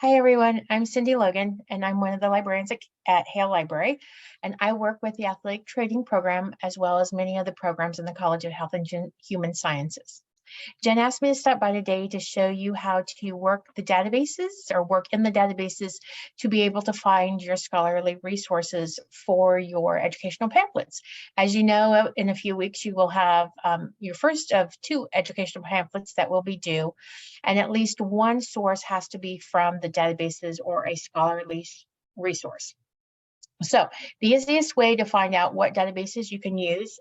Hi everyone, I'm Cindy Logan and I'm one of the librarians at Hale Library, and I work with the athletic training program as well as many other programs in the College of Health and Human Sciences. Jen asked me to stop by today to show you how to work the databases or work in the databases to be able to find your scholarly resources for your educational pamphlets. As you know, in a few weeks, you will have your first of 2 educational pamphlets that will be due, and at least one source has to be from the databases or a scholarly resource. So the easiest way to find out what databases you can use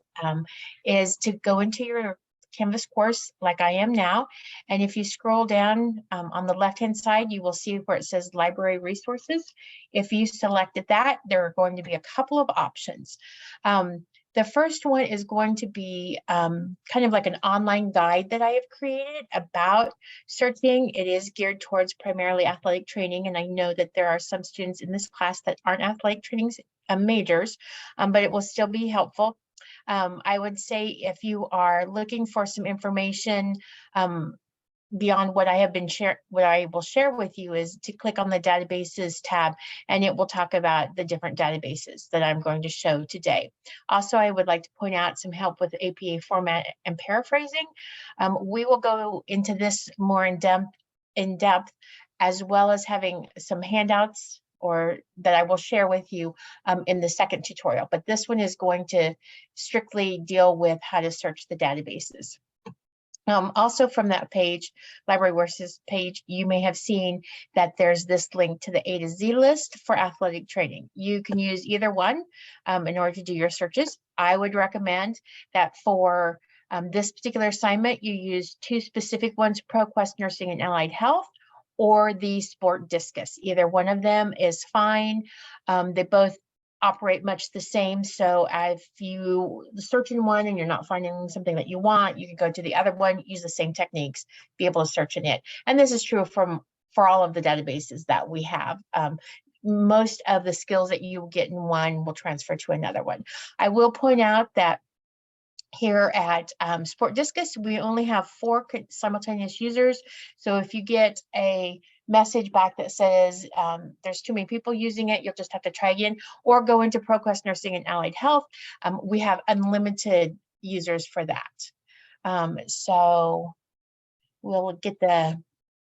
is to go into your Canvas course like I am now. And if you scroll down on the left-hand side, you will see where it says library resources. If you selected that, there are going to be a couple of options. The first one is going to be kind of like an online guide that I have created about searching. It is geared towards primarily athletic training, and I know that there are some students in this class that aren't athletic training majors, but it will still be helpful. I would say if you are looking for some information beyond what I will share with you is to click on the databases tab, and it will talk about the different databases that I'm going to show today. Also, I would like to point out some help with APA format and paraphrasing. We will go into this more in depth, as well as having some handouts or that I will share with you in the second tutorial. But this one is going to strictly deal with how to search the databases. Also from that page, library resources page, you may have seen that there's this link to the A to Z list for athletic training. You can use either one in order to do your searches. I would recommend that for this particular assignment, you use 2 specific ones, ProQuest Nursing and Allied Health, or the Sport Discus. Either one of them is fine. They both operate much the same. So if you search in one and you're not finding something that you want, you can go to the other one, use the same techniques, be able to search in it. And this is true for all of the databases that we have. Most of the skills that you get in one will transfer to another one. I will point out that here at Sport Discus, we only have 4 simultaneous users. So if you get a message back that says there's too many people using it, you'll just have to try again, or go into ProQuest Nursing and Allied Health. We have unlimited users for that. So we'll get the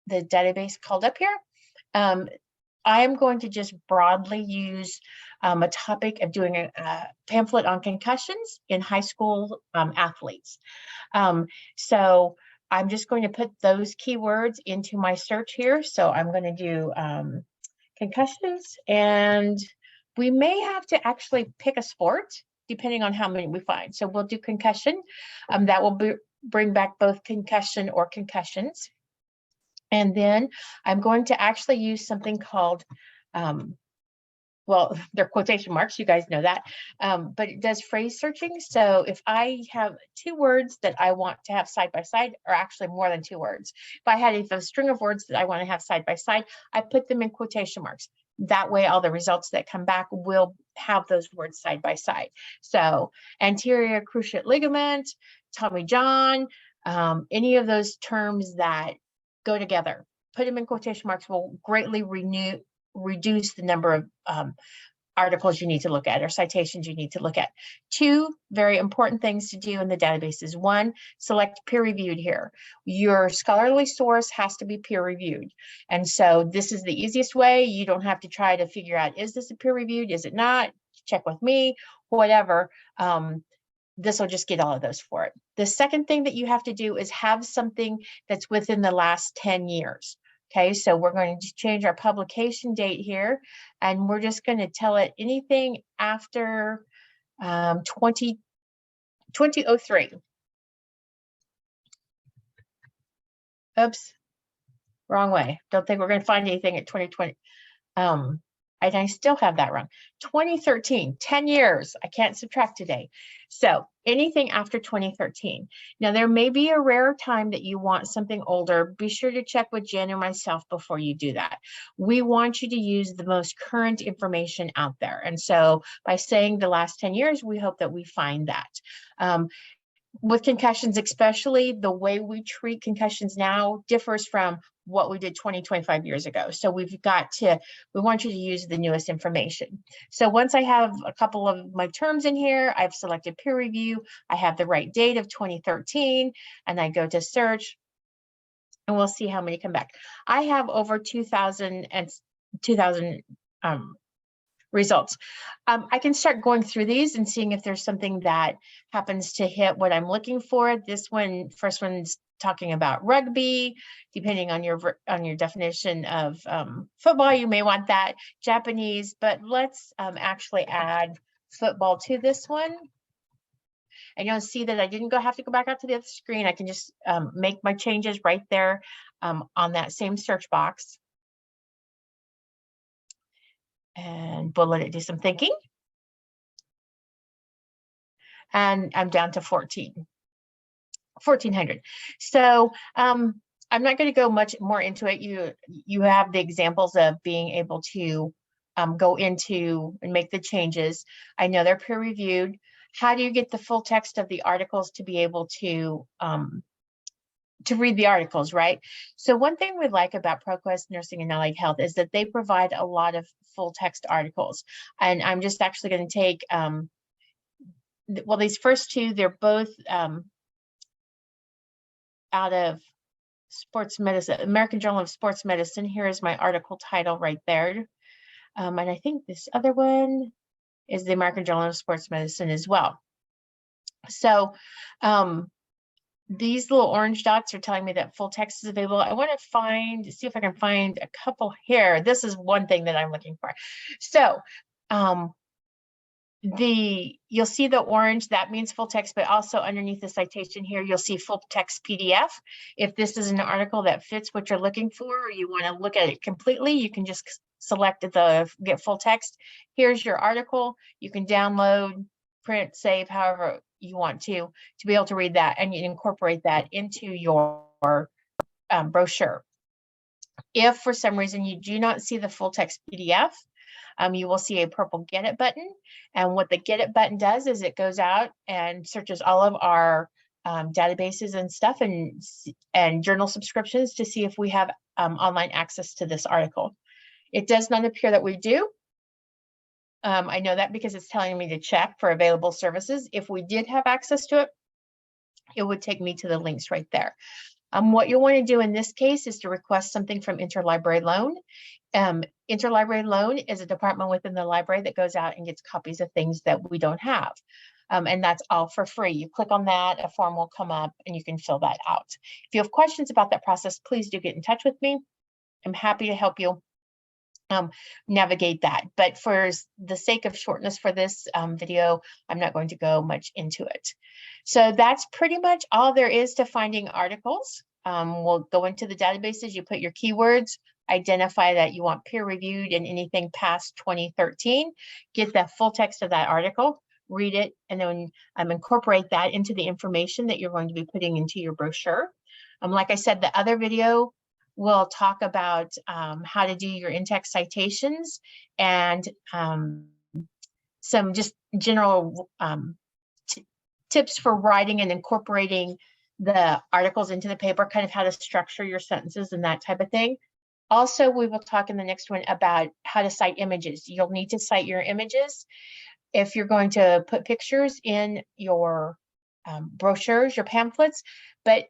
database called up here. I'm going to just broadly use a topic of doing a pamphlet on concussions in high school athletes. So I'm just going to put those keywords into my search here. So I'm going to do concussions, and we may have to actually pick a sport depending on how many we find. So we'll do concussion. That will bring back both concussion or concussions. And then I'm going to actually use something called, well, they're quotation marks, you guys know that, but it does phrase searching. So if I have 2 words that I want to have side by side, or actually more than 2 words, if I had a string of words that I want to have side by side, I put them in quotation marks. That way, all the results that come back will have those words side by side. So anterior cruciate ligament, Tommy John, any of those terms that go together, put them in quotation marks, will greatly reduce the number of articles you need to look at or citations you need to look at. 2 very important things to do in the databases. 1, select peer reviewed here. Your scholarly source has to be peer reviewed. And so this is the easiest way. You don't have to try to figure out, is this a peer reviewed? Is it not? Check with me, whatever. This will just get all of those for it. The second thing that you have to do is have something that's within the last 10 years. Okay, so we're going to change our publication date here, and we're just going to tell it anything after 2003. Oops, wrong way. Don't think we're going to find anything at 2020. And I still have that wrong. 2013, 10 years. I can't subtract today. So anything after 2013. Now, there may be a rare time that you want something older. Be sure to check with Jen or myself before you do that. We want you to use the most current information out there. And so by saying the last 10 years, we hope that we find that. With concussions, especially, the way we treat concussions now differs from what we did 20, 25 years ago. So we want you to use the newest information. So once I have a couple of my terms in here, I've selected peer review, I have the right date of 2013, and I go to search, and we'll see how many come back. I have over 2,000 results. I can start going through these and seeing if there's something that happens to hit what I'm looking for. This one, first one's talking about rugby. Depending on your definition of football, you may want that. Japanese, but let's actually add football to this one. And you'll see that I didn't have to go back out to the other screen. I can just make my changes right there on that same search box. And we'll let it do some thinking. And I'm down to 1,400. So I'm not going to go much more into it. You have the examples of being able to go into and make the changes. I know they're peer reviewed. How do you get the full text of the articles to be able to read the articles, right? So one thing we like about ProQuest Nursing and Allied Health is that they provide a lot of full text articles. And I'm just actually going to take, well, these first two, they're both out of Sports Medicine, American Journal of Sports Medicine. Here is my article title right there. And I think this other one is the American Journal of Sports Medicine as well. So these little orange dots are telling me that full text is available. I want to see if I can find a couple here. This is one thing that I'm looking for. So you'll see the orange, that means full text, but also underneath the citation here, you'll see full text PDF. If this is an article that fits what you're looking for, or you want to look at it completely, you can just select the get full text. Here's your article. You can download, print, save, however you want to be able to read that, and you incorporate that into your brochure. If for some reason you do not see the full text PDF, you will see a purple Get It button. And what the Get It button does is it goes out and searches all of our databases and stuff and journal subscriptions to see if we have online access to this article. It does not appear that we do. I know that because it's telling me to check for available services. If we did have access to it, it would take me to the links right there. What you'll want to do in this case is to request something from Interlibrary Loan. Interlibrary Loan is a department within the library that goes out and gets copies of things that we don't have. And that's all for free. You click on that, a form will come up, and you can fill that out. If you have questions about that process, please do get in touch with me. I'm happy to help you navigate that. But for the sake of shortness for this video, I'm not going to go much into it. So that's pretty much all there is to finding articles. We'll go into the databases, you put your keywords, identify that you want peer reviewed and anything past 2013, get the full text of that article, read it, and then incorporate that into the information that you're going to be putting into your brochure. Like I said, the other video will talk about how to do your in-text citations and some just general tips for writing and incorporating the articles into the paper, kind of how to structure your sentences and that type of thing. Also, we will talk in the next one about how to cite images. You'll need to cite your images if you're going to put pictures in your brochures, your pamphlets, but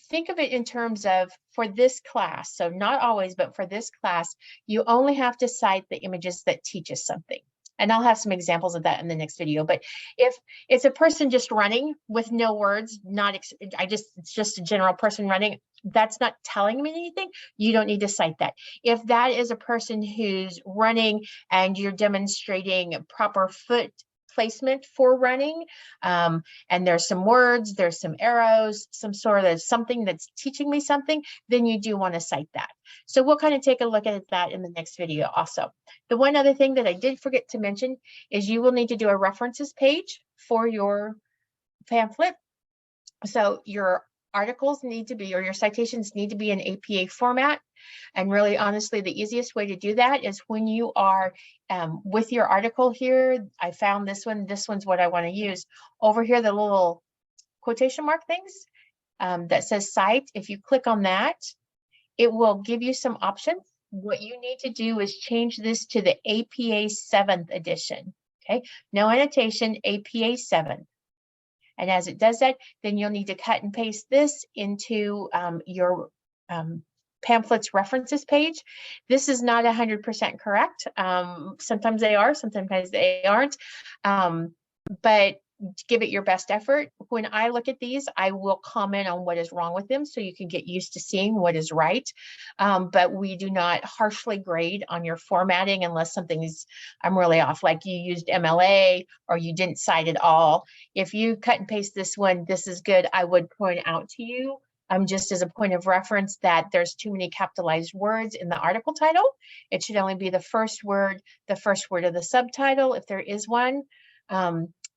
think of it in terms of for this class. So not always, but for this class, you only have to cite the images that teach us something. And I'll have some examples of that in the next video. But if it's a person just running with no words, it's just a general person running, that's not telling me anything. You don't need to cite that. If that is a person who's running and you're demonstrating proper foot placement for running, and there's some words, there's some arrows, some sort of something that's teaching me something, then you do want to cite that. So we'll kind of take a look at that in the next video also. The one other thing that I did forget to mention is you will need to do a references page for your pamphlet. So your articles need to be, or your citations need to be in APA format. And really, honestly, the easiest way to do that is when you are with your article here. I found this one's what I want to use. Over here, the little quotation mark things that says cite, if you click on that, it will give you some options. What you need to do is change this to the APA 7th edition. Okay, no annotation, APA 7. And as it does that, then you'll need to cut and paste this into your pamphlets references page. This is not 100% correct. Sometimes they are, sometimes they aren't. But give it your best effort. When I look at these, I will comment on what is wrong with them so you can get used to seeing what is right. But we do not harshly grade on your formatting unless something is, I'm really off, like you used MLA or you didn't cite at all. If you cut and paste this one, this is good, I would point out to you, just as a point of reference, that there's too many capitalized words in the article title. It should only be the first word of the subtitle, if there is one.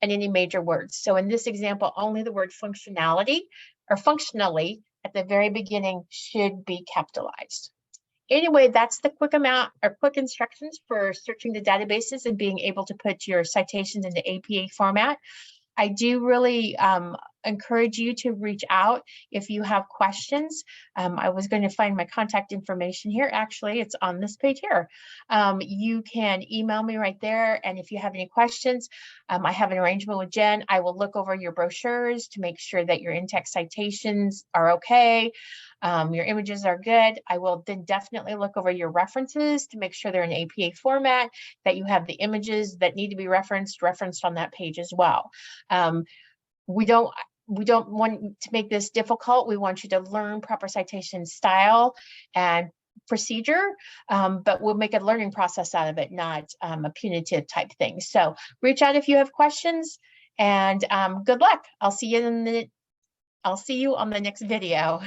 And any major words. So in this example, only the word functionality or functionally at the very beginning should be capitalized. Anyway, that's the quick instructions for searching the databases and being able to put your citations into APA format. I do really encourage you to reach out if you have questions. I was going to find my contact information here. Actually, it's on this page here. You can email me right there. And if you have any questions, I have an arrangement with Jen. I will look over your brochures to make sure that your in-text citations are okay. Your images are good. I will then definitely look over your references to make sure they're in APA format, that you have the images that need to be referenced on that page as well. We don't want to make this difficult. We want you to learn proper citation style and procedure, but we'll make a learning process out of it, not a punitive type thing. So reach out if you have questions, and good luck. I'll see you on the next video.